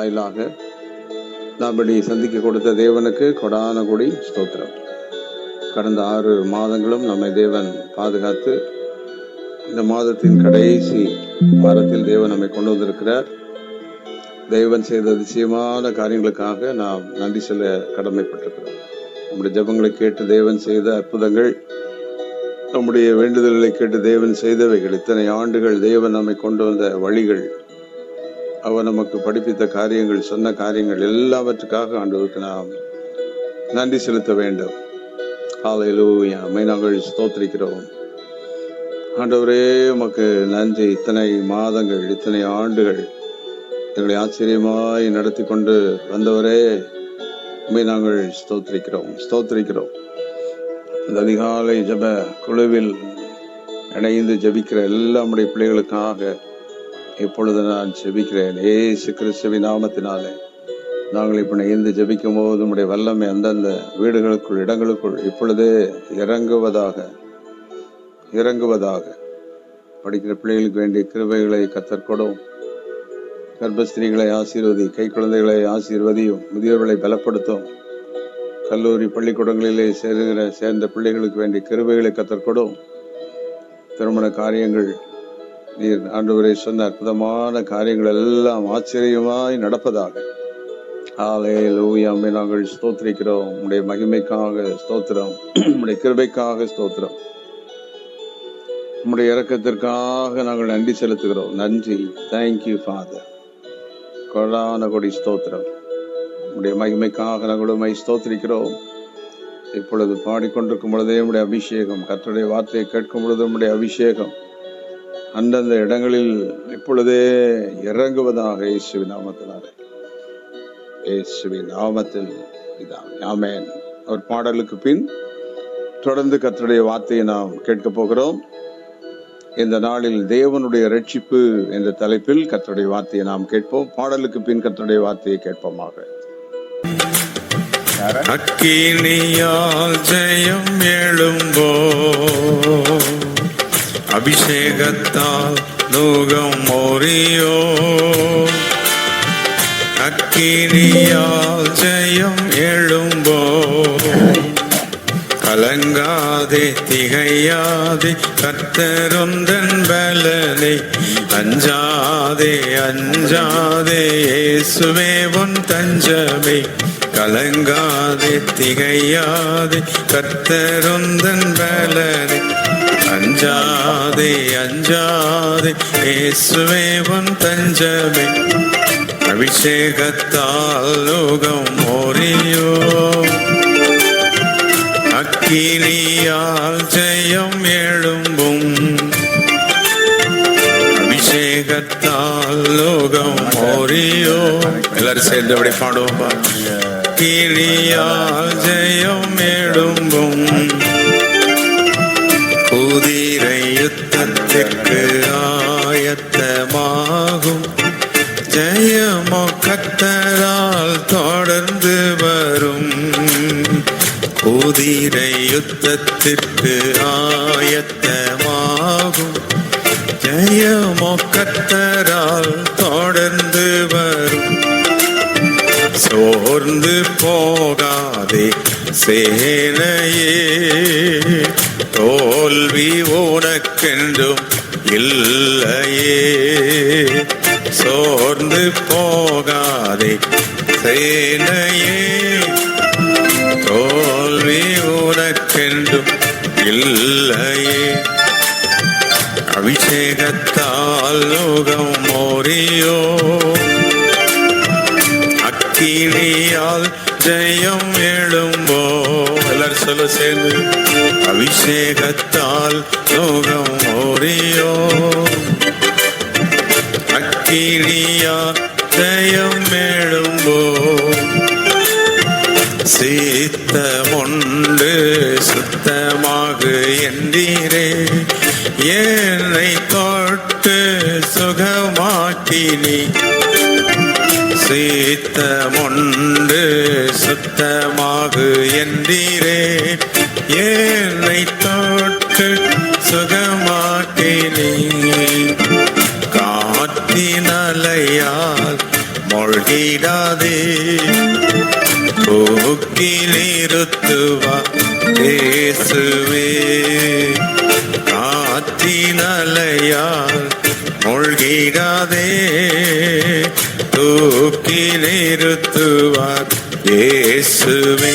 வாயிலாக நாம்படி சந்திக்க கொடுத்த தேவனுக்கு கொடான கொடி ஸ்தோத்திரம். கடந்த 6 மாதங்களும் நம்மை தேவன் பாதுகாத்து இந்த மாதத்தின் கடைசி வாரத்தில் தேவன் நம்மை கொண்டு வந்திருக்கிறார். தேவன் செய்த அதிசயமான காரியங்களுக்காக நாம் நன்றி சொல்ல கடமைப்பட்டிருக்கிறோம். நம்முடைய ஜெபங்களை கேட்டு தேவன் செய்த அற்புதங்கள், நம்முடைய வேண்டுதல்களை கேட்டு தேவன் செய்தவைகள், இத்தனை ஆண்டுகள் தேவன் நம்மை கொண்டு வந்த வழிகள், அவர் நமக்கு படிப்பித்த காரியங்கள், சொன்ன காரியங்கள் எல்லாவற்றுக்காக ஆண்டவருக்கு நாம் நன்றி செலுத்த வேண்டும். ஹல்லேலூயா. நாங்கள் ஸ்தோத்திரிக்கிறோம். ஆண்டவரே, உமக்கு நன்றி. இத்தனை மாதங்கள், இத்தனை ஆண்டுகள் எங்களை ஆச்சரியமாய் நடத்தி கொண்டு வந்தவரே, உண்மை நாங்கள் ஸ்தோத்திரிக்கிறோம். இந்த அதிகாலை ஜெப குழுவில் இணைந்து ஜெபிக்கிற எல்லா நம்முடைய பிள்ளைகளுக்காக இப்பொழுது நான் ஜெபிக்கிறேன். இயேசு கிறிஸ்துவின் நாமத்தினாலே நாங்கள் இப்ப இணைந்து ஜெபிக்கும் போது நம்முடைய வல்லமை அந்தந்த வீடுகளுக்குள், இடங்களுக்குள் இப்பொழுதே இறங்குவதாக. படிக்கிற பிள்ளைகளுக்கு வேண்டிய கிருபைகளை கர்த்தர் கொடும். கர்ப்பஸ்திரீகளை ஆசீர்வதி, கை குழந்தைகளை ஆசீர்வதியும், முதியோர்களை பலப்படுத்தும். கல்லூரி பள்ளிக்கூடங்களிலே சேர்ந்த பிள்ளைகளுக்கு வேண்டிய கிருபைகளை கர்த்தர் கொடும். திருமண காரியங்கள், நீர் ஆண்டவரே சொன்ன அற்புதமான காரியங்கள் எல்லாம் ஆச்சரியமாய் நடப்பதாக. ஹல்லேலூயா. நாங்கள் ஸ்தோத்திரிக்கிறோம். உம்முடைய மகிமைக்காக ஸ்தோத்திரம், உம்முடைய கிருபைக்காக ஸ்தோத்திரம், உம்முடைய இரக்கத்திற்காக நாங்கள் நன்றி செலுத்துகிறோம். நன்றி. Thank you father. கொடான கொடி ஸ்தோத்திரம். உம்முடைய மகிமைக்காக நாங்கள் உம்மை ஸ்தோத்திரிக்கிறோம். இப்பொழுது பாடிக்கொண்டிருக்கும் பொழுதே உம்முடைய அபிஷேகம், கர்த்தருடைய வார்த்தையை கேட்கும் பொழுது உம்முடைய அபிஷேகம் அந்தந்த இடங்களில் இப்பொழுதே இறங்குவதாக. இயேசுவின் நாமத்தில் ஆமென். ஒரு பாடலுக்கு பின் தொடர்ந்து கர்த்தருடைய வார்த்தையை நாம் கேட்க போகிறோம். இந்த நாளில் தேவனுடைய ரட்சிப்பு என்ற தலைப்பில் கர்த்தருடைய வார்த்தையை நாம் கேட்போம். பாடலுக்கு பின் கர்த்தருடைய வார்த்தையை கேட்போமாக. அக்கினியால் ஜெயம் எழும்போ, அபிஷேகத்தால் நூகம் மோரியோ. அக்கினியால் ஜெயம் எழும்போ, கலங்காதே திகையாதே கர்த்தருந்தன் பலனை. அஞ்சாதே இயேசுவே உன் தஞ்சமே. கலங்காதே திகையாதே கர்த்தருந்தன் பலனை. அஞ்சாதே இயேசுவே உன் தஞ்சமே. அபிஷேகத்தால் லோகம் மோரியோ, அக்கினியால் ஜெயம் எழும்பும். அபிஷேகத்தால் லோகம் மோரியோ. எல்லாரும் சேர்ந்து அப்படி பாடுவோம். அக்கினியால் ஜெயம் எழும்பும், குதிரை யுத்தத்திற்கு ஆயத்தமாகும். ஜெயமோ கர்த்தரால் தொடர்ந்து வரும். குதிரை யுத்தத்திற்கு ஆயத்தமாகும். ஜெயமோ கர்த்தரால் தொடர்ந்து வரும். சோர்ந்து போகாதே சேனையே, தோல்வி உனக்கென்றும் இல்லையே. சோர்ந்து போகாதே சேனையே, தோல்வி உனக்கென்றும் இல்லையே. அபிஷேகத்தால் லோகம் மோரியோ, அக்கினியால் ஜெயம் எழும்போ. எல்லாரும் சொல்ல சேர்ந்து. அபிஷேகத்தால் லோகம் மோரியோ, அக்கினியால் ஜெயம் எழும்போ. சீத்தமுண்டு சுத்தமாக என்றீரே, என்னை தொட்டு சுகமாக்கினி. சீத்தமுண்டு சுத்தமாக என்றீரே, என்னை தொட்டு சுகமாக்கினி. காற்றினலையால் மொழி நிறுத்துவார் இயேசுவே. காற்றின் அலையால் மூழ்கிடாதே, தூக்கி நிறுத்துவார் இயேசுவே.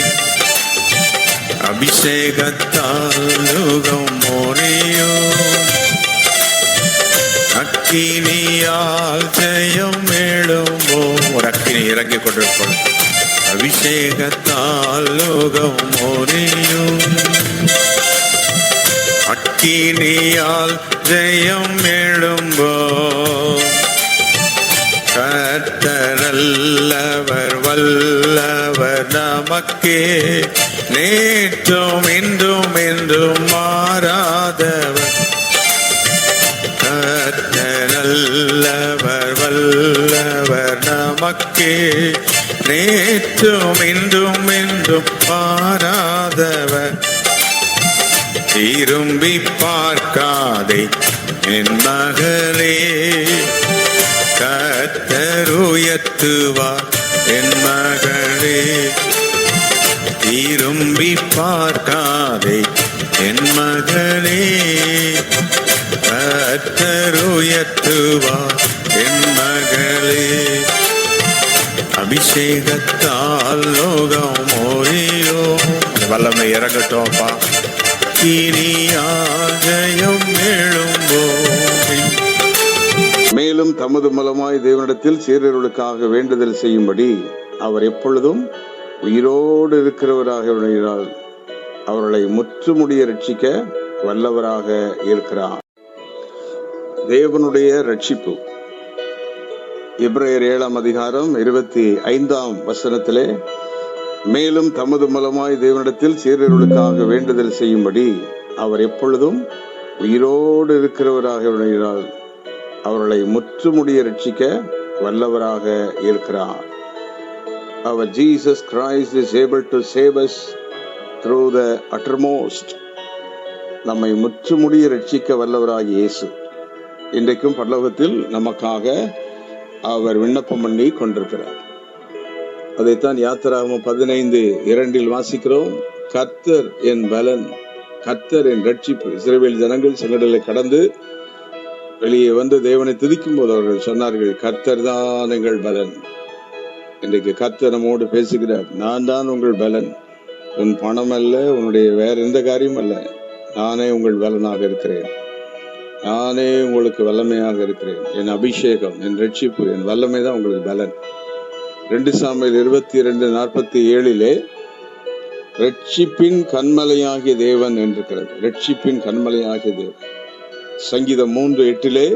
அபிஷேகத்தால் யுகம் மோனியும், அக்கினியால் ஜெயம் எழும்போ. ஒரு அக்கினி இறங்கிக் கொண்டிருப்போம். அபிஷேகத்தால் யுகம் மோனியும், அக்கினியால் ஜெயம் எழும்போ. கர்த்தரல்லவர் வல்லவர் நமக்கே, நேற்றும் இன்றும் என்றும் மாறாதவர். கர்த்தரல்லவர் வல்லவர் நமக்கே, நேற்றும் இன்றும் என்றும் மாறாதவர். திரும்பி பார்க்காதே என் மகளே, கர்த்தர் உயர்த்துவார் என் மகளே. திரும்பி பார்க்காதே என் மகளே, கர்த்தர் உயர்த்துவார் என் மகளே. அபிஷேகத்தால் லோகம் மோரியோ. வல்லமை இறங்கட்டோம்ப்பா. ஜெயம் எழும்போ. மேலும் தமது மூலமாய் தேவனிடத்தில் சீரர்களுக்காக வேண்டுதல் செய்யும்படி அவர் எப்பொழுதும் உயிரோடு இருக்கிறவராக அவர்களை முற்றுமுடிய ரட்சிக்க வல்லவராக இருக்கிறார். தேவனுடைய ரட்சிப்பு. எபிரேயர் 7:25 மேலும் தமது மூலமாய் தேவனிடத்தில் சீரர்களுக்காக வேண்டுதல் செய்யும்படி அவர் எப்பொழுதும் உயிரோடு இருக்கிறவராக அவர்களை முற்றுமுடிய ரட்சிக்க வல்லவராக இருக்கிறார். Our Jesus Christ is able to save us through the uttermost. நம்மை முற்றுமுடிய ரட்சிக்க வல்லவராக இயேசு இன்றைக்கும் பரலோகத்தில் நமக்காக அவர் விண்ணப்பம் பண்ணி கொண்டிருக்கிறார். அதைத்தான் யாத்திராகமம் 15:2 வாசிக்கிறோம். கர்த்தர் என் பலன், கர்த்தர் என் ரட்சிப்பு. இஸ்ரவேல் ஜனங்கள் செங்கடலை கடந்து வெளியே வந்து தேவனை துதிக்கும் போது அவர்கள் சொன்னார்கள், கர்த்தர் தான் எங்கள் பலன். இன்றைக்கு கர்த்தர் நம்மோடு பேசுகிறார். நான் தான் உங்கள் பலன், உன் பணம் அல்ல, உன்னுடைய வேற எந்த காரியம் அல்ல. நானே உங்கள் பலனாக இருக்கிறேன், நானே உங்களுக்கு வல்லமையாக இருக்கிறேன். என் அபிஷேகம், என் ரட்சிப்பு, என் வல்லமை தான் உங்களுக்கு பலன். 2 சாமுவேல் 22:47 ரட்சிப்பின் கண்மலையாகிய தேவன் என்றிருக்கிறது. ரட்சிப்பின் கண்மலையாகிய தேவன். சங்கீதம் 3:8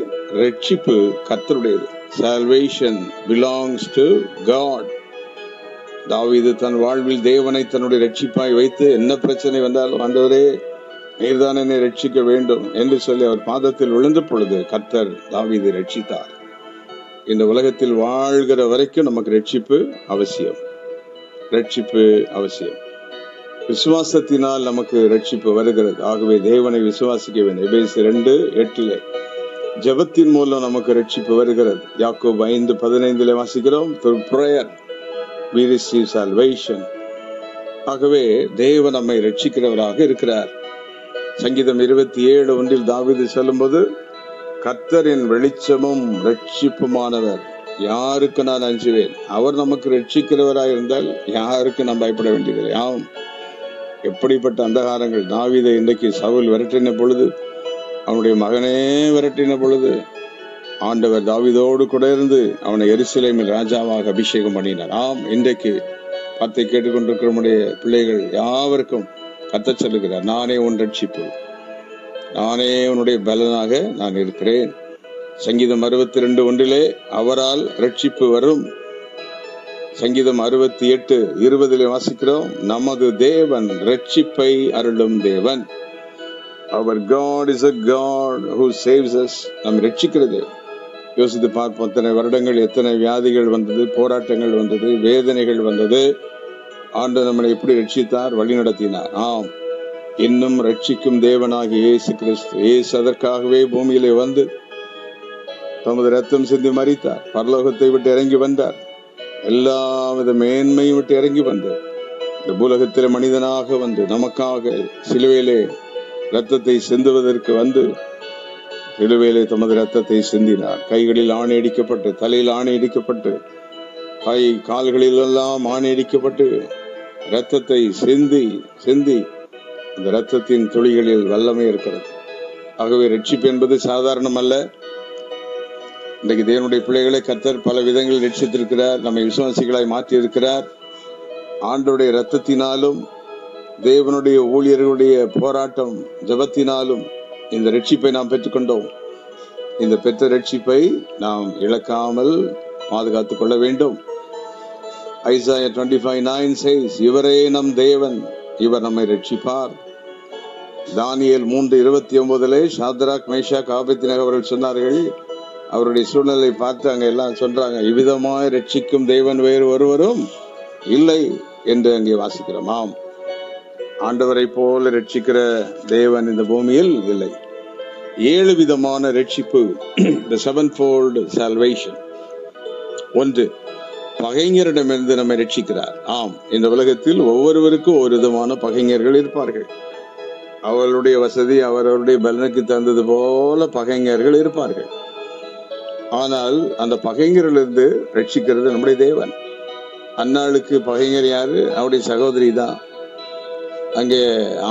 ரட்சிப்பு கர்த்தருடையது. Salvation belongs to God. தாவீது தன் வாழ்வில் தேவனை தன்னுடைய ரட்சிப்பாய் வைத்து என்ன பிரச்சனை வந்தாலும், ஆண்டவரே நீர்தான் என்னை ரட்சிக்க வேண்டும் என்று சொல்லி அவர் பாதத்தில் விழுந்த பொழுது கர்த்தர் தாவீதை ரட்சித்தார். இந்த உலகத்தில் வாழ்கிற வரைக்கும் நமக்கு ரட்சிப்பு அவசியம். ரட்சிப்பு அவசியம். விசுவாசத்தினால் நமக்கு ரட்சிப்பு வருகிறது. ஆகவே தேவனை விசுவாசிக்க வேண்டும். எபேசியர் 2:8 ஜெபத்தின் மூலம் நமக்கு ரட்சிப்பு வருகிறது. யாக்கோபு 5:15 வாசிக்கிறோம். Through prayer we receive salvation. ஆகவே தேவன் நம்மை ரட்சிக்கிறவராக இருக்கிறார். சங்கீதம் 27:1 தாவீது சொல்லும்போது, கர்த்தரின் வெளிச்சமும் ரட்சிப்புமானவர், யாருக்கு நான் அஞ்சுவேன்? அவர் நமக்கு ரட்சிக்கிறவராக இருந்தால் யாருக்கு நாம் பயப்பட வேண்டியதில்லை. ஆம், எப்படிப்பட்ட அந்தகாரங்கள்! தாவீதை இன்றைக்கு சவுல் விரட்டின பொழுது, அவனுடைய மகனே விரட்டின பொழுது, ஆண்டவர் தாவீதோடு கூட இருந்து அவனை எருசலேமில் ராஜாவாக அபிஷேகம் பண்ணினார். ஆம், இன்றைக்கு வார்த்தை கேட்டுக்கொண்டிருக்கிற நம்முடைய பிள்ளைகள் யாவருக்கும் கர்த்தர் சொல்லுகிறார், நானே உன் ரட்சிப்பு, நானே உன்னுடைய பலனாக நான் இருக்கிறேன். சங்கீதம் 62:1 அவரால் ரட்சிப்பு வரும். சங்கீதம் 68:20 வாசிக்கிறோம். நமது தேவன் ரட்சிப்பை அருளும் தேவன். Our God is a God who saves us. நாம் ரட்சிக்கிறது. யோசித்து பார்ப்போம். எத்தனை வருடங்கள், எத்தனை வியாதிகள் வந்தது, போராட்டங்கள் வந்தது, வேதனைகள் வந்தது. ஆண்டவர் நம்மளை எப்படி ரட்சித்தார், வழி நடத்தினார். ஆம், இன்னும் ரட்சிக்கும் தேவனாகிய இயேசு கிறிஸ்து. இயேசு அதற்காகவே பூமியிலே வந்து தமது ரத்தம் சிந்தி மரித்தார். பரலோகத்தை விட்டு இறங்கி வந்தார். எல்லா வித மேன்மையும் விட்டு இறங்கி வந்தார். இந்த பூலகத்தில் மனிதனாக வந்து நமக்காக சிலுவையிலே இரத்தத்தை சிந்துவதற்கு வந்து சிலுவையிலே தமது இரத்தத்தை சிந்தினார். கைகளில் ஆணையடிக்கப்பட்டு, தலையில் ஆணையடிக்கப்பட்டு, கை கால்களில் எல்லாம் ஆணையடிக்கப்பட்டு இரத்தத்தை சிந்தி அந்த இரத்தத்தின் துளிகளில் வல்லமை இருக்கிறது. ஆகவே ரட்சிப்பு என்பது சாதாரணம் அல்ல. இன்றைக்கு தேவனுடைய பிள்ளைகளை கர்த்தர் பல விதங்களில் ரட்சித்திருக்கிறார். நம்மை விசுவாசிகளாய் மாற்றி இருக்கிறார். ஆண்டவருடைய இரத்தத்தினாலும் தேவனுடைய ஊழியர்களுடைய போராட்டம் ஜெபத்தினாலும் இந்த ரட்சிப்பை நாம் பெற்றுக்கொண்டோம். இந்த பெற்ற ரட்சிப்பை நாம் இழக்காமல் பாதுகாத்துக் கொள்ள வேண்டும். ஐசாயா 25:9 says, இவரே நம் தேவன், இவர் நம்மை ரட்சிப்பார். தானியேல் 3:29 ஷாத்ராக், மேஷாக், ஆபேத்நேகோ அவர்கள் சொன்னார்கள். அவருடைய சூழ்நிலை பார்த்து அங்க எல்லாம் சொல்றாங்க, இவ்விதமாய் ரட்சிக்கும் தேவன் வேறு ஒருவரும் இல்லை என்று அங்கே வாசிக்கிறோம். ஆம், ஆண்டவரை போல ரட்சிக்கிற தேவன் இந்த பூமியில் இல்லை. 7 விதமான ரட்சிப்பு, the sevenfold salvation. 1, பகைஞரிடமிருந்து நம்மை ரட்சிக்கிறார். ஆம், இந்த உலகத்தில் ஒவ்வொருவருக்கும் ஒரு விதமான பகைஞர்கள் இருப்பார்கள். அவர்களுடைய வசதி அவர்களுடைய பலனுக்கு தந்தது போல பகைஞர்கள் இருப்பார்கள். ஆனால் அந்த பகைஞரிலிருந்து ரட்சிக்கிறது நம்முடைய தேவன். அன்னாளுக்கு பகைஞர் யாரு? அவருடைய சகோதரி தான். அங்கே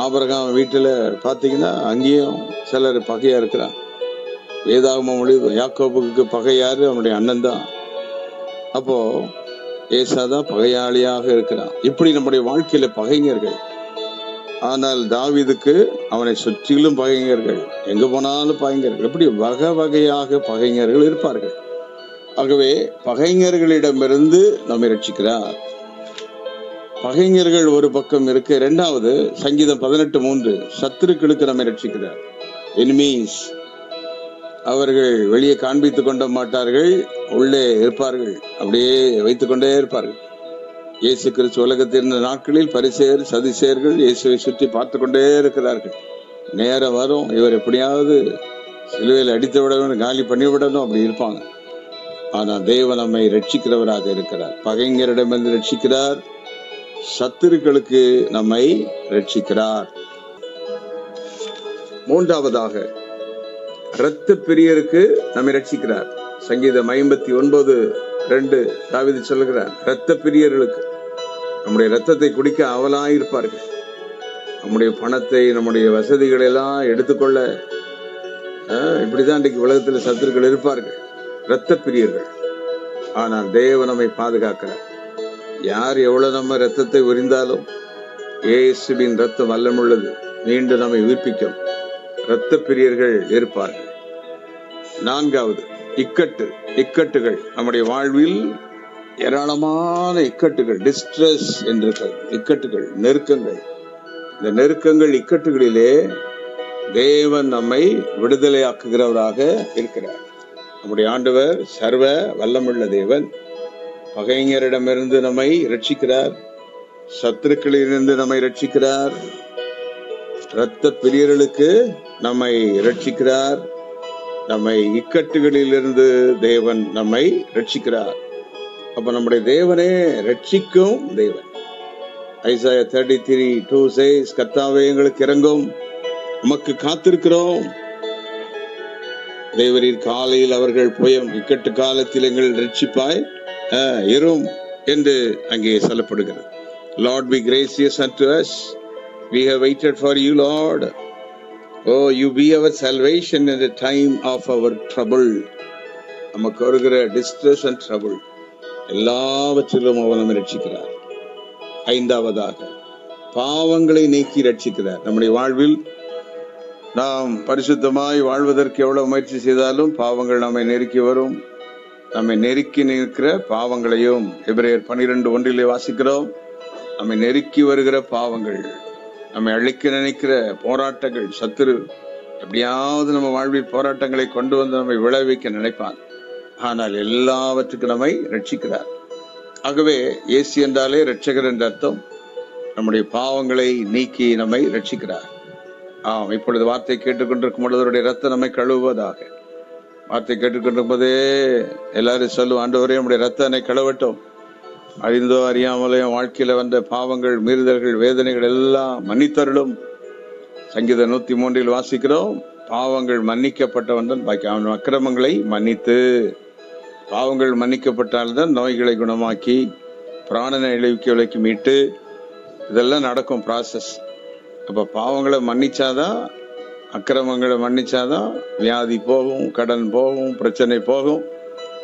ஆபிரகாம் வீட்டுல பாத்தீங்கன்னா அங்கேயும் சிலர் பகையா இருக்கிறான். வேதாகமம் மொழி யாக்கோபுக்கு பகை யாரு? அவனுடைய அண்ணன் தான். அப்போ ஏசாதான் பகையாளியாக இருக்கிறான். இப்படி நம்முடைய வாழ்க்கையில பகைஞர்கள். ஆனால் தாவீதுக்கு அவனை சுற்றிலும் பகைஞர்கள், எங்க போனாலும் பகைஞர்கள். இப்படி வகை வகையாக பகைஞர்கள் இருப்பார்கள். ஆகவே பகைஞர்களிடமிருந்து நம்மை ரட்சிக்கிறார். பகைஞர்கள் ஒரு பக்கம் இருக்கு. 2வது சங்கீதம் 18:3 சத்துருக்களுக்கு நம்மை ரட்சிக்கிறார். எனிமீஸ், அவர்கள் வெளியே காண்பித்துக் கொண்ட மாட்டார்கள், உள்ளே இருப்பார்கள், அப்படியே வைத்துக் கொண்டே இருப்பார்கள். இயேசு கிறிஸ்து உலகத்தில் இருந்த நாட்களில் பரிசேயர் சதுசேயர்கள் இயேசுவை சுற்றி பார்த்து கொண்டே இருக்கிறார்கள். நேரம் வரும், இவர் எப்படியாவது சிலுவையில் அடித்து விடணும், காலி பண்ணிவிடணும், அப்படி இருப்பாங்க. ஆனா தேவன் நம்மை ரட்சிக்கிறவராக இருக்கிறார். பகைஞரிடமிருந்து ரட்சிக்கிறார், சத்துருக்களுக்கு நம்மை ரட்சிக்கிறார். 3வதாக இரத்த பிரியருக்கு நம்மை ரட்சிக்கிறார். சங்கீதம் 59:2 தாவீது சொல்லுகிறார், இரத்த பிரியர்களுக்கு, நம்முடைய இரத்தத்தை குடிக்க அவலாயிருப்பார்கள். நம்முடைய பணத்தை நம்முடைய வசதிகளை எல்லாம் எடுத்துக்கொள்ள இப்படிதான் இன்றைக்கு உலகத்தில் சத்துருக்கள் இருப்பார்கள், இரத்த பிரியர்கள். ஆனால் தேவன் நம்மை பாதுகாக்கிறார். யார் எவ்வளவு நம்ம ரத்தத்தை உரிந்தாலும் இயேசுவின் ரத்தம் வல்லமுள்ளது, மீண்டும் நம்மை உயிர்ப்பிக்கும். இரத்த பிரியர்கள் இருப்பார்கள். 4வது இக்கட்டுகள். நம்முடைய வாழ்வில் ஏராளமான இக்கட்டுகள், டிஸ்ட்ரெஸ் என்று இக்கட்டுகள், நெருக்கங்கள். இந்த நெருக்கங்கள் இக்கட்டுகளிலே தேவன் நம்மை விடுதலையாக்குகிறவராக இருக்கிறார். நம்முடைய ஆண்டவர் சர்வ வல்லமுள்ள தேவன். பகைஞரிடமிருந்து நம்மை ரட்சிக்கிறார், சத்துருக்களிலிருந்து நம்மை ரட்சிக்கிறார், இரத்த பிரியர்களுக்கு நம்மை ரட்சிக்கிறார், நம்மை இக்கட்டுகளிலிருந்து தேவன் நம்மை ரட்சிக்கிறார். அப்ப நம்முடைய தேவனே ரட்சிக்கும் தேவன். ஐசாயா 33:2 says, கர்த்தாவே எங்களுக்கு இறங்கும், உமக்கு காத்திருக்கிறோம். தேவரீர் காலையில் அவர்கள் புயம், இக்கட்டு காலத்தில் எங்கள் ரட்சிப்பாய் இரும் என்று அங்கே சொல்லப்படுகிறது. Lord, be gracious unto us. We have waited for you, Lord. Oh, you be our salvation in the time of our trouble. நமக்கு வருகிற distress and trouble எல்லாவற்றிலும் அவர் நம்மை ரட்சிக்கிறார். 5வதாக பாவங்களை நீக்கி ரட்சிக்கிறார். நம்முடைய வாழ்வில் நாம் பரிசுத்தமாய் வாழ்வதற்கு எவ்வளவு முயற்சி செய்தாலும் பாவங்கள் நம்மை நெருக்கி வரும். நம்மை நெருக்கி நிற்கிற பாவங்களையும் எபிரேயர் 12:1 வாசிக்கிறோம். நம்மை நெருக்கி வருகிற பாவங்கள், நம்மை அழிக்க நினைக்கிற போராட்டங்கள், சத்துரு எப்படியாவது நம்ம வாழ்வில் போராட்டங்களை கொண்டு வந்து நம்மை விளைவிக்க நினைப்பான். ஆனால் எல்லாவற்றுக்கும் நம்மை ரட்சிக்கிறார். ஆகவே இயேசு என்றாலே ரட்சகர் என்ற அர்த்தம். நம்முடைய பாவங்களை நீக்கி நம்மை ரட்சிக்கிறார். ஆம், இப்பொழுது வார்த்தை கேட்டுக்கொண்டிருக்கும் பொழுது ரத்தம் நம்மை கழுவுவதாக. வார்த்தை கேட்டுக்கொண்டிருக்கும் போதே எல்லாரும் சொல்லும், ஆண்டவரே நம்முடைய ரத்தம் என்னை கழுவட்டும். அறிந்தோ அறியாமலே வாழ்க்கையில வந்த பாவங்கள், மீறுதல்கள், வேதனைகள் எல்லாம் மன்னித்தருளும். சங்கீத 103 வாசிக்கிறோம், பாவங்கள் மன்னிக்கப்பட்டவன் பாக்கி அவன் அக்கிரமங்களை மன்னித்து. பாவங்கள் மன்னிக்கப்பட்டால்தான் நோய்களை குணமாக்கி பிராணனை இழைக்க விலைக்கு மீட்டு இதெல்லாம் நடக்கும் ப்ராசஸ். அப்ப பாவங்களை மன்னிச்சாதான், அக்கிரமங்களை மன்னிச்சாதான் வியாதி போகும், கடன் போகும், பிரச்சனை போகும்.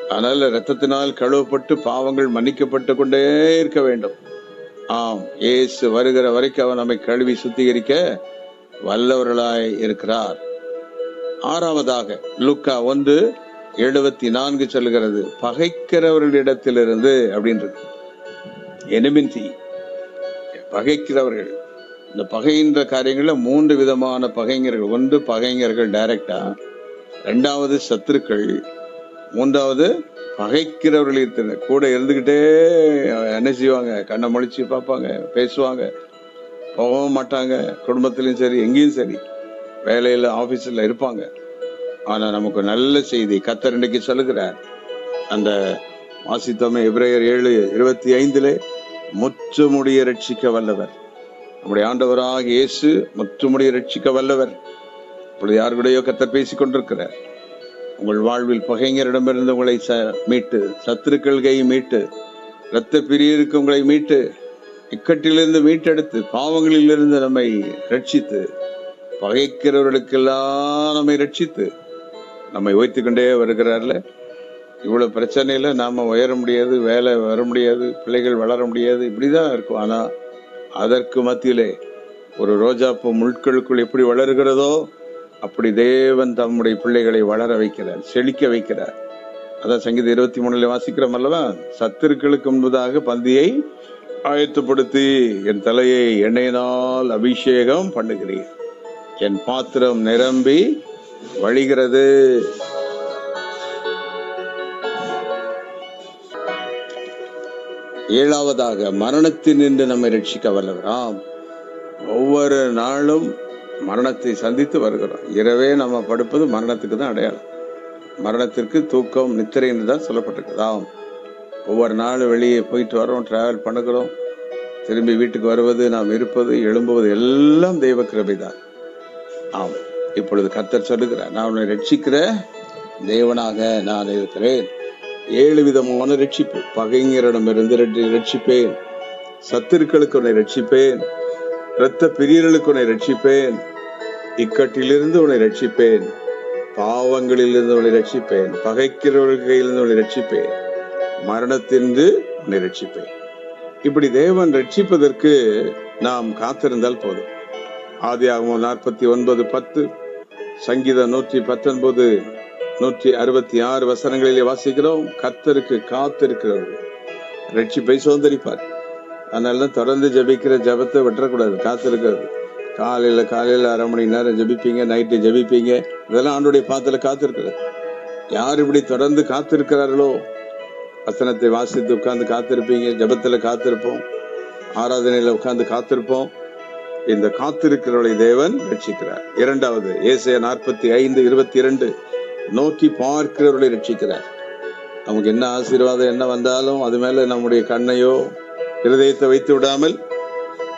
அதனால இரத்தத்தினால் கழுவப்பட்டு பாவங்கள் மன்னிக்கப்பட்டு கொண்டே இருக்க வேண்டும். ஆம், இயேசு வருகிற வரைக்கும் அவன் நம்மை கழுவி சுத்திகரிக்க வல்லவர்களாய் இருக்கிறார். ஆறாவதாக லூக்கா 1:74 சொல்கிறது, பகைக்கிறவர்களிடத்திலிருந்து அப்படின்னு. எனிமிட்டி, பகைக்கிறவர்கள். இந்த பகைன்ற காரியங்கள்ல 3 விதமான பகைஞர்கள். ஒன்று பகைஞர்கள் டைரக்டா, 2வது சத்துருக்கள், 3வது பகைக்கிறவர்கள். கூட இருந்துகிட்டே என்ன செய்வாங்க, கண்ணை முழிச்சு பார்ப்பாங்க, பேசுவாங்க, போகவும் மாட்டாங்க. குடும்பத்திலும் சரி, எங்கேயும் சரி, வேலையில ஆபீஸ்ல இருப்பாங்க. ஆனா நமக்கு நல்ல செய்தி கர்த்தர் இன்னைக்கு சொல்லுகிறார். அந்த வாசித்தோமே எபிரேயர் 7:25 முற்றுமுடிய ரட்சிக்க வல்லவர் நம்முடைய ஆண்டவராக இயேசு, முற்றுமுடிய ரட்சிக்க வல்லவர். இப்பொழுது யாரு கூடயோ கர்த்தர் பேசிக் கொண்டிருக்கிறார். உங்கள் வாழ்வில் பகைஞரிடமிருந்து உங்களை மீட்டு, சத்துருக்கள் கை மீட்டு, இரத்த பிரியருக்கு உங்களை மீட்டு, இக்கட்டிலிருந்து மீட்டெடுத்து, பாவங்களிலிருந்து நம்மை ரட்சித்து, பகைக்கிறவர்களுக்கெல்லாம் நம்மை ரட்சித்து நம்மை உயர்த்திக் கொண்டே வருகிறார்ல. இவ்வளவு பிரச்சனையில நாம உயர முடியாது, வேலை வர முடியாது, பிள்ளைகள் வளர முடியாது, இப்படிதான் இருக்கும். ஆனா அதற்கு மத்தியிலே ஒரு ரோஜாப்பூ முட்களுக்குள் எப்படி வளர்கிறதோ அப்படி தேவன் தம்முடைய பிள்ளைகளை வளர வைக்கிறார், செழிக்க வைக்கிறார். அதான் சங்கீதம் 23 வாசிக்கிறோம் அல்லவா, சத்துருக்களுக்கு முன்பதாக பந்தியை ஆயத்தப்படுத்தி என் தலையை எண்ணெயினால் அபிஷேகம் பண்ணுகிறீர், என் பாத்திரம் நிரம்பி வழிகிறது. ஏழாவதாக மரணத்தின் நின்று நம்மை ரட்சிக்க வல்லவராம். ஒவ்வொரு நாளும் மரணத்தை சந்தித்து வருகிறோம். இரவே நம்ம படுப்பது மரணத்துக்கு தான் அடையாளம். மரணத்திற்கு தூக்கம், நித்திரை என்று தான் சொல்லப்பட்டிருக்குதாம். ஒவ்வொரு நாளும் வெளியே போயிட்டு வரோம், டிராவல் பண்ணுகிறோம், திரும்பி வீட்டுக்கு வருவது, நாம் இருப்பது, எழும்புவது எல்லாம் தெய்வ கிருபை தான். ஆம், இப்பொழுது கர்த்தர் சொல்லுகிறார், நான் உன்னை ரட்சிக்கிற தேவனாக நான் இருக்கிறேன். 7 விதமான ரட்சிப்பு. பகைஞரிடமிருந்து ரட்சிப்பேன், சத்துருக்களுக்கு உன்னை ரட்சிப்பேன், இரத்த பிரியர்களுக்கு உன்னை ரட்சிப்பேன், இக்கட்டிலிருந்து உன்னை ரட்சிப்பேன், பாவங்களிலிருந்து உன்னை ரட்சிப்பேன், பகைக்கிறவர்கள் கையிலிருந்து உன்னை ரட்சிப்பேன், மரணத்திலிருந்து உன்னை ரட்சிப்பேன். இப்படி தேவன் ரட்சிப்பதற்கு நாம் காத்திருந்தால் போதும். ஆதியாகமம் 49:10, சங்கீதம் 119, 166 வசனங்களிலே வாசிக்கிறோம். கர்த்தருக்கு காத்திருக்கிறவர்கள் ரட்சிப்பை சுதந்தரிப்பார். அதனால தொடர்ந்து ஜபிக்கிற ஜபத்தை விட்டுறக்கூடாது. காத்திருக்கிறது, காலையில 1/2 மணி நேரம் ஜபிப்பீங்க, நைட்டு ஜபிப்பீங்க, இதெல்லாம் ஆண்டுடைய பாத்துல காத்திருக்கிறது. யார் இப்படி தொடர்ந்து காத்திருக்கிறார்களோ, வசனத்தை வாசித்து உட்கார்ந்து காத்திருப்பீங்க, ஜபத்துல காத்திருப்போம், ஆராதனையில உட்கார்ந்து காத்திருப்போம். இந்த காத்திருக்கிறவர்களை தேவன் ரட்சிக்கிறார். 2வது ஏசாயா 45:22 நோக்கி பார்க்கிறவர்களை ரட்சிக்கிறார். நமக்கு என்ன ஆசீர்வாதம் என்ன வந்தாலும் அது மேல நம்முடைய கண்ணையோ இருதயத்தை வைத்து விடாமல்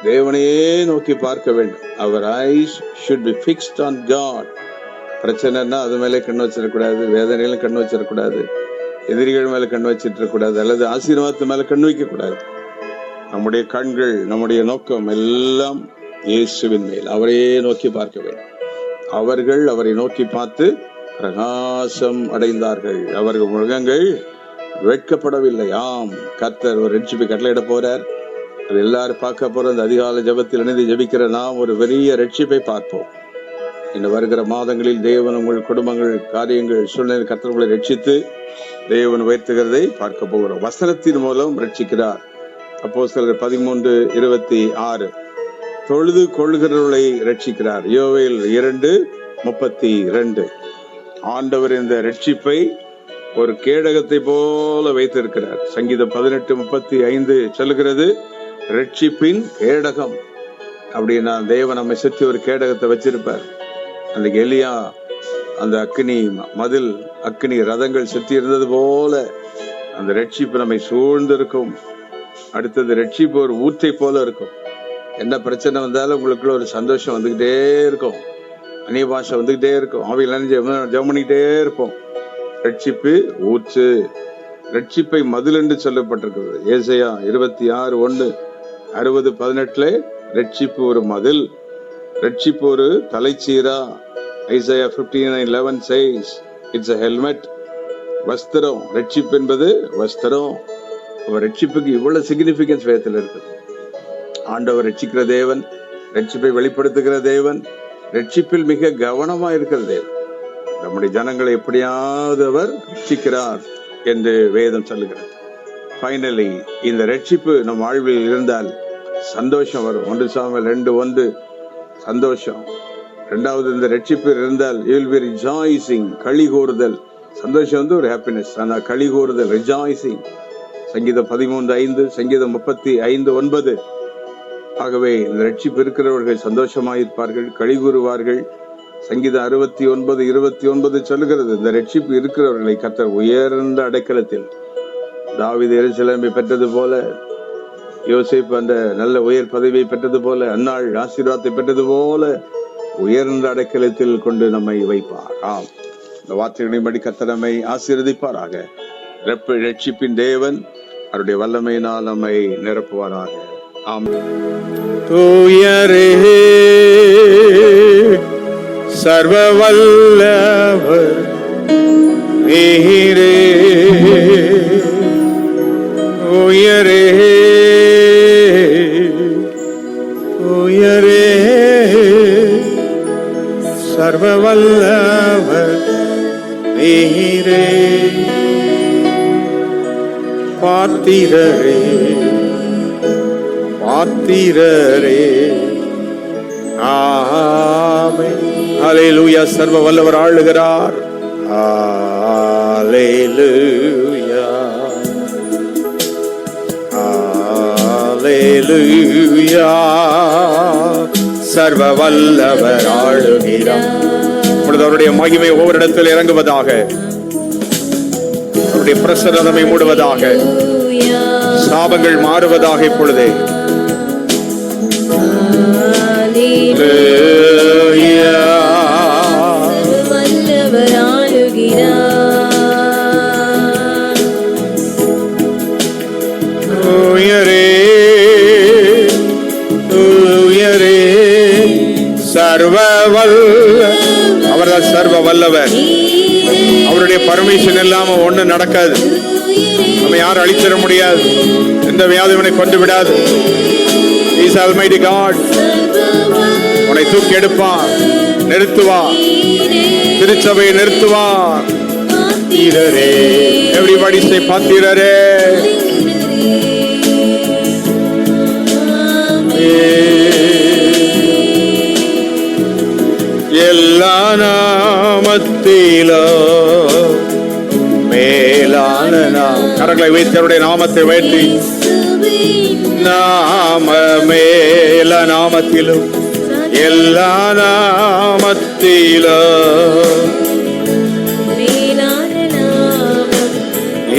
தேவனையே நோக்கி பார்க்க வேண்டும். அவர் eyes should be fixed on God. பிரச்சனைன்னா அது மேலே கண்ணு வச்சிடக்கூடாது, வேதனையிலும் கண்ணு வச்சிடக்கூடாது, எதிரிகள் மேல கண்ணு வச்சிட்டு இருக்கக்கூடாது, அல்லது ஆசீர்வாதத்து மேல கண்ணு வைக்க கூடாது. நம்முடைய கண்கள், நம்முடைய நோக்கம் எல்லாம் இயேசுவின் மேல், அவரையே நோக்கி பார்க்க வேண்டும். அவர்கள் அவரை நோக்கி பார்த்து பிரகாசம் அடைந்தார்கள், அவர்கள் முகங்கள் வெட்கப்படவில்லை. ஆம், கர்த்தர் ஒரு ரட்சிப்பை கட்டளையிட போறார். அது எல்லாரும் பார்க்க போற அந்த அதிகாலை ஜபத்தில் இணைந்து ஜபிக்கிற நாம் ஒரு பெரிய ரட்சிப்பை பார்ப்போம். இந்த வருகிற மாதங்களில் தேவன் உங்கள் குடும்பங்கள், காரியங்கள், சூழ்நிலை கர்த்தர் உங்களை ரட்சித்து தேவன் உயர்த்துகிறதை பார்க்க போகிறோம். வசனத்தின் மூலம் ரட்சிக்கிறார். அப்போஸ்தலர் 13:26 தொழுது கொள்கிறவர்களை ரட்சிக்கிறார். யோவேல் 2:32 ஆண்டவர் இந்த ரட்சிப்பை ஒரு கேடகத்தை போல வைத்திருக்கிறார். சங்கீதம் 18:35 சொல்லுகிறது, ரட்சிப்பின் கேடகம். அப்படின்னா தேவன் நம்மை சுற்றி ஒரு கேடகத்தை வச்சிருப்பார். அன்றைக்கு எலியா அந்த அக்கினி மதில், அக்கினி ரதங்கள் சுற்றி இருந்தது போல அந்த ரட்சிப்பு நம்மை சூழ்ந்திருக்கும். அடுத்தது ரட்சிப்பு ஒரு ஊற்றை போல இருக்கும். என்ன பிரச்சனை வந்தாலும் உங்களுக்குள்ள ஒரு சந்தோஷம் வந்துகிட்டே இருக்கும், அந்நிய பாஷை வந்துகிட்டே இருக்கும், ஆவியில் ஜெபம் பண்ணிக்கிட்டே இருப்போம். ரட்சிப்பு ஊற்று. ரட்சிப்பை மதில் என்று சொல்லப்பட்டிருக்கிறது. ஏசாயா 26:1, 60:18 ரட்சிப்பு ஒரு மதில், ரட்சிப்பு ஒரு தலைச்சீரா. Isaiah 59:11 says it's a helmet. வஸ்திரம். ரட்சிப்பு என்பது வஸ்திரம். ரட்சிப்புக்கு இவ்வளவு சிக்னிபிகன்ஸ் வேதத்தில் இருக்குது. ஆண்டவர் ரட்சிக்கிற தேவன், ரட்சிப்பை வெளிப்படுத்துகிற தேவன், ரட்சிப்பில் மிக கவனமா இருக்கிற தேவன். நம்முடைய ஜனங்களை எப்படியாவது அவர் ரட்சிக்கிறார் என்று வேதம் சொல்லுகிறது. ஃபைனலி இந்த ரட்சிப்பு நம் வாழ்வில் இருந்தால் சந்தோஷம் வரும். 1 சாமுவேல் 2:1 சந்தோஷம். இரண்டாவது, இந்த ரட்சிப்பு இருந்தால் you will be rejoicing, களி கூறுதல். சந்தோஷம் வந்து ஒரு ஹாப்பினஸ், ஆனா களி கூறுதல் ரிஜாய்சிங். சங்கீதம் 13:5, சங்கீதம் 35:9. ஆகவே இந்த ரட்சிப்பு இருக்கிறவர்கள் சந்தோஷமாயிருப்பார்கள், களி கூறுவார்கள். சங்கீதம் 69:29 சொல்லுகிறது, இந்த ரட்சிப்பு இருக்கிறவர்களை கர்த்தர் உயர்ந்த அடைக்கலத்தில், தாவீது எருசலேமை பெற்றது போல, யோசேப்பு அந்த நல்ல உயர் பதவியை பெற்றது போல, அன்னாள் ஆசீர்வாதத்தை பெற்றது போல உயர்ந்த அடைக்கலத்தில் கொண்டு நம்மை வைப்பார். ஆம், இந்த வார்த்தைகளின்படி கர்த்தர் நம்மை ஆசீர்வதிப்பாராக. ரட்சிப்பின் தேவன் அவருடைய வல்லமையினால் நம்மை நிரப்புவாராக. ஆம். தூயரே சர்வ வல்லவர் நீரே, உயரே உயரே சர்வ வல்லவர் நீரே, பாத்திரரே பாத்திரரே. ஆமென். ஹல்லேலூயா. சர்வ வல்லவர் ஆளுகிறார். ஹல்லேலூயா ஹல்லேலூயா. சர்வ வல்லவர் ஆளுகிறார். இப்பொழுது அவருடைய மகிமை ஒவ்வொரு இடத்தில் இறங்குவதாக, அவருடைய பிரசன்னம் நம்மை மூடுவதாக, சாபங்கள் மாறுவதாக. இப்பொழுதே வல்லவர் ஆளுகிறார். உயரே உயரே சர்வ வல்ல, அவர்தான் சர்வ வல்லவர். அவருடைய பர்மிஷன் இல்லாம ஒண்ணு நடக்காது. நம்ம யாரும் அழிச்சிட முடியாது. எந்த வியாதிவனை கொண்டு விடாது. He is Almighty God. உன்னை தூக்கி எடுப்பார், நிறுத்துவார், திருச்சபையை நிறுத்துவார். பாத்திரரே. Everybody say பாத்திரரே. எல்லா நாமத்திலும் மேலான நாம். கரங்களை வைத்து அவருடைய நாமத்தை உயர்த்தி, நாம மேல நாமத்திலும் எல்லா நாமத்திலும்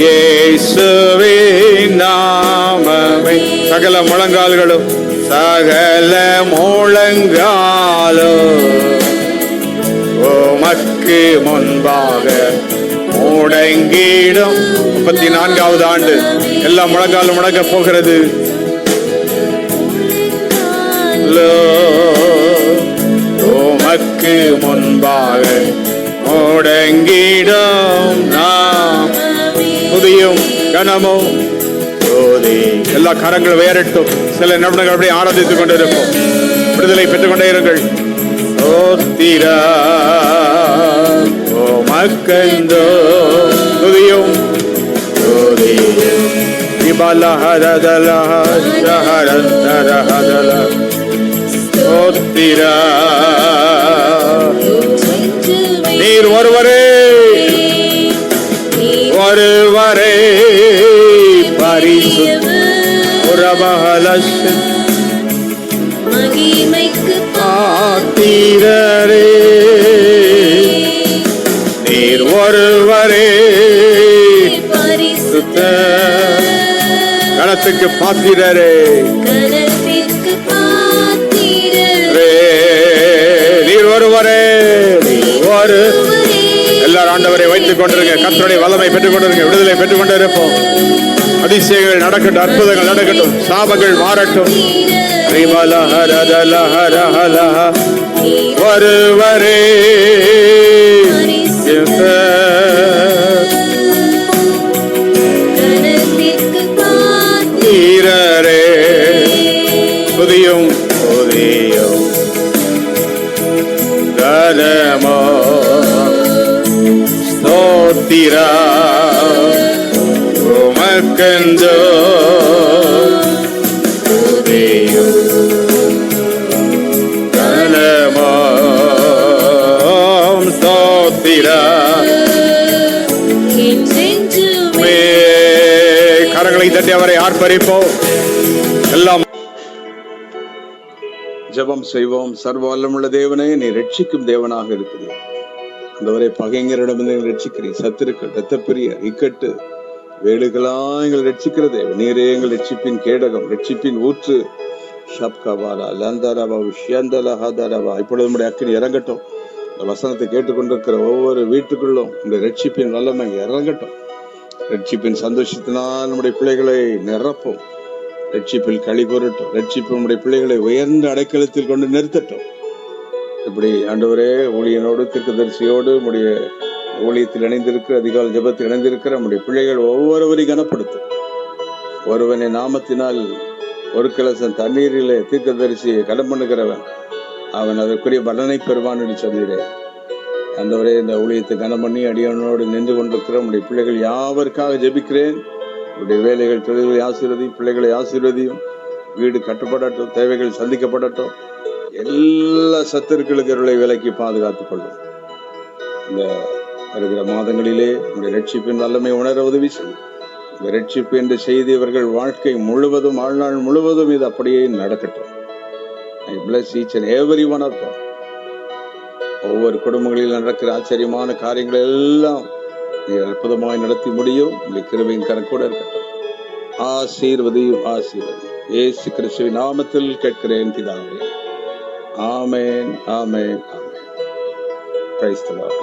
இயேசுவின் நாமமே. சகல முழங்கால்களும் சகல முழங்காலும் உமக்கு முன்பாக முடங்கிடும். 34வது ஆண்டு எல்லா முழங்காலும் முடங்க போகிறது. உமக்கு முன்பாக முடங்கிடும் நாம். துதியும் கனமும் எல்லா கரங்கள் வேறட்டும். சில நிமிடங்கள் அப்படியே ஆராதித்துக் கொண்டிருப்போம். விடுதலை பெற்றுக் கொண்டே இருங்கள். ஓத்திரா ஓமக்கந்தோ துதியும் ஓத்திரா. நீர் ஒருவரே ஒருவரே பரிசுத்த மகிமைக்கு பாத்திரரே. நீர் ஒருவரே பரிசுத்த. கனத்த கனத்திற்கு பாத்திரரே, கனத்திற்கு பாத்திரரே, நீர் ஒருவரே, நீர் ஒரு எல்லாரும் ஆண்டவரை வைத்துக் கொண்டிருங்க. கர்த்தருடைய வல்லமை பெற்றுக் கொண்டிருங்க. விடுதலை பெற்றுக் கொண்டே இருப்போம். அதிசயங்கள் நடக்கட்டும், அற்புதங்கள் நடக்கட்டும், சாபங்கள் மாறட்டும். ஒருவரே கனத்திற்கு பாத்திரரே, புதியும் புதியும் கனமோ ஸ்தோத்திரா உமக்கென்றோ புதியும் கனமோ ஸ்தோத்திரா. கரங்களை தட்டி அவரை ஆர்ப்பரிப்போம். எல்லாம் ஜெபம் செய்வோம். சர்வ வல்லமுள்ள தேவனே, நீ ரட்சிக்கும் தேவனாக இருக்கிறீர். அந்தவரை பகைஞரிடமிருந்து ரட்சிக்கிறீர். சத்துருக்கள், இரத்தப்பிரிய, இக்கட்டு, வேடுகளா எங்கள் ரட்சிக்கிற தேவன் நீரே. எங்கள் ரட்சிப்பின் கேடகம், ரட்சிப்பின் ஊற்று. இப்பொழுது நம்முடைய அக்கினி இறங்கட்டும். இந்த வசனத்தை கேட்டுக்கொண்டிருக்கிற ஒவ்வொரு வீட்டுக்குள்ளும் இந்த ரட்சிப்பின் வல்லமை இறங்கட்டும். ரட்சிப்பின் சந்தோஷத்தினால் நம்முடைய பிள்ளைகளை நிரப்பும். ரட்சிப்பில் களி கூறட்டும். ரட்சிப்பு நம்முடைய பிள்ளைகளை உயர்ந்த அடைக்கலத்தில் கொண்டு நிறுத்தட்டும். இப்படி ஆண்டவரே, ஊழியனோடு தீர்க்கதரிசியோடு நம்முடைய ஊழியத்தில் இணைந்திருக்கிற, அதிகால ஜெபத்தில் இணைந்திருக்கிற நம்முடைய பிள்ளைகள் ஒவ்வொருவரையும் கனப்படுத்தும். ஒருவனை நாமத்தினால் ஒரு கலசம் தண்ணீரிலே தீர்க்கதரிசியை கடன் பண்ணுகிறவன் அவன் அதற்குரிய பலனை பெறுவான் என்று சொன்னீரே. ஆண்டவரே, இந்த ஊழியத்தை கனம் பண்ணி அடியானோடு நின்று கொண்டிருக்கிற நம்முடைய பிள்ளைகள் யாவருக்காக ஜெபிக்கிறேன். உடைய வேலைகள், தொழில்களை ஆசீர்வதியும், பிள்ளைகளை ஆசீர்வதியும். வீடு கட்டப்படட்டும், தேவைகள் சந்திக்கப்படட்டும். எல்லா சத்துருக்களுக்கு அருளை விலக்கி பாதுகாத்துக் கொள்ளும். இந்த வருகிற மாதங்களிலே நம்முடைய ரட்சிப்பின் வல்லமை உணர உதவி செய்யும். இந்த ரட்சிப்பு என்ற செய்தி இவர்கள் வாழ்க்கை முழுவதும், வாழ்நாள் முழுவதும் இது அப்படியே நடக்கட்டும். I bless each and every one of them. ஒவ்வொரு குடும்பங்களில் நடக்கிற ஆச்சரியமான காரியங்கள் எல்லாம் அற்புதமாய் நடத்தி முடியும். உங்களுடைய கிருபையின் கரக்கூட இருக்கட்டும். ஆசீர்வதியும், ஆசீர்வதியும். இயேசு கிறிஸ்துவின் நாமத்தில் கேட்கிறேன் பிதாவே. ஆமென், ஆமென், ஆமென். Praise the Lord.